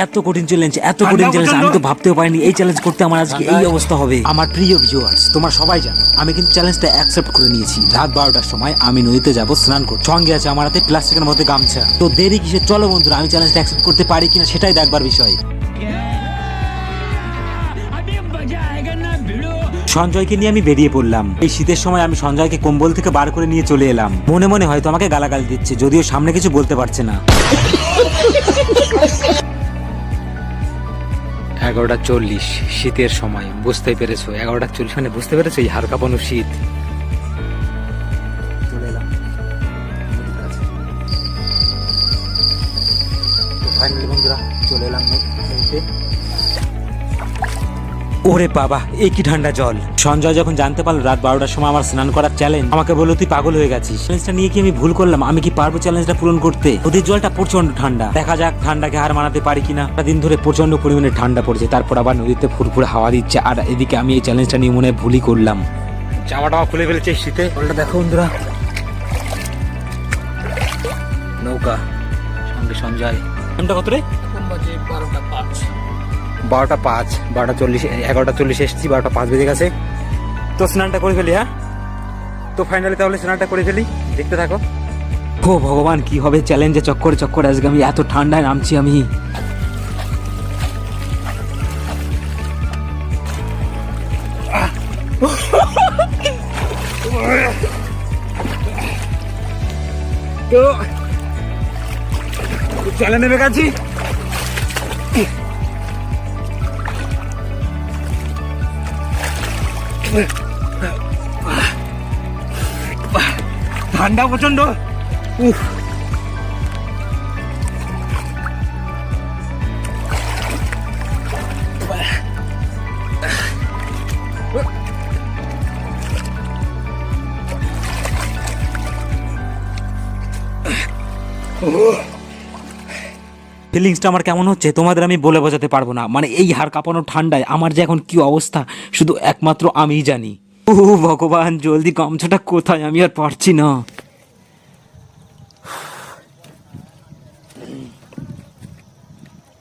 এত কঠিন চ্যালেঞ্জ, এত কঠিন চ্যালেঞ্জ আমি তো ভাবতেও পারিনি এই চ্যালেঞ্জ করতে আমার আজকে এই অবস্থা হবে। আমার প্রিয় ভিউয়ার্স, তোমরা সবাই জানো আমি কিন্তু চ্যালেঞ্জটা অ্যাকসেপ্ট করে নিয়েছি। রাত 12টার সময় আমি নদীতে যাব স্নান করতে, সঙ্গে আছে আমার হাতে প্লাস্টিকের মধ্যে গামছা। তো দেরি কিসে, চলো বন্ধুরা আমি চ্যালেঞ্জটা অ্যাকসেপ্ট করতে পারি কিনা সেটাই দেখবার বিষয়। সঞ্জয়কে নিয়ে আমি বেরিয়ে পড়লাম। এই শীতের সময় আমি সঞ্জয়কে কম্বল থেকে বার করে নিয়ে চলে এলাম। মনে মনে হয়তো আমাকে গালাগালি দিচ্ছে, যদিও সামনে কিছু বলতে পারছে না। 11:40 শীতের সময়, বুঝতে পেরেছো? 11:40 মানে বুঝতে পেরেছো এই হাড় কাঁপানো শীত। চলে এলাম ফাইনালি বন্ধুরা, চলে এলাম নদীতে। ওরে বাবা, এই কি ঠান্ডা জল! সঞ্জয় যখন জানতে পারলো রাত 12টার সময় আমার স্নান করার চ্যালেঞ্জ, আমাকে বললো তুই পাগল হয়ে গেছিস। চ্যালেঞ্জটা নিয়ে কি আমি ভুল করলাম? আমি কি পারবো চ্যালেঞ্জটা পূরণ করতে? নদীর জলটা প্রচন্ড ঠান্ডা, দেখা যাক ঠান্ডাকে হার মানাতে পারি কিনা। দিন ধরে প্রচন্ড পরিমাণে ঠান্ডা পড়ছে, তারপর আবার নদীতে ফুরফুরে হাওয়া দিচ্ছে, আর এদিকে আমি এই চ্যালেঞ্জটা নিয়ে মনে হয় ভুলই করলাম। জামাটা খুলে ফেলেছে শীতে। জলটা দেখো বন্ধুরা, নৌকা, সঙ্গে সঞ্জয়। টাইমটা কত রে? 12:05, 12:40, 11:40 এসেছি, 12:05 বেজে গেছে। তো স্নানটা করে ফেলি। হ্যাঁ, তো ফাইনালি তাহলে স্নানটা করে ফেলি, দেখতে থাকো। ও ভগবান, কি হবে চ্যালেঞ্জে চক্করে চক্করে আজকে আমি এত ঠান্ডায় নামছি আমি। তো চলে নেমে গেছি। ঠান্ডা প্রচন্ড। ফিলিংসটা আমার কেমন হচ্ছে তোমাদের আমি বলে বোঝাতে পারবো না। মানে এই হাড় কাঁপানো ঠান্ডায় আমার যে এখন কি অবস্থা শুধু একমাত্র আমিই জানি। ও ভগবান, জলদি গামছাটা কোথায়, আমি আর পারছি না।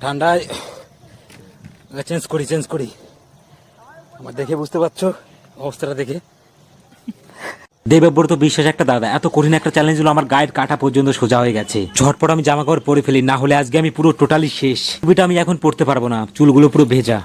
ঠান্ডায় চেঞ্জ করি। আমার দেখে বুঝতে পারছো অবস্থাটা দেখে। দেবব্রত বিশ্বাস একটা দাদা, এত কঠিন একটা চ্যালেঞ্জ হলো আমার গায়ের কাটা পর্যন্ত সোজা হয়ে গেছে। ঝটপট আমি জামা কাপড় পরে ফেলি, না হলে আজকে আমি পুরো টোটালি শেষ। ছবিটা আমি এখন পড়তে পারবো না, চুলগুলো পুরো ভেজা।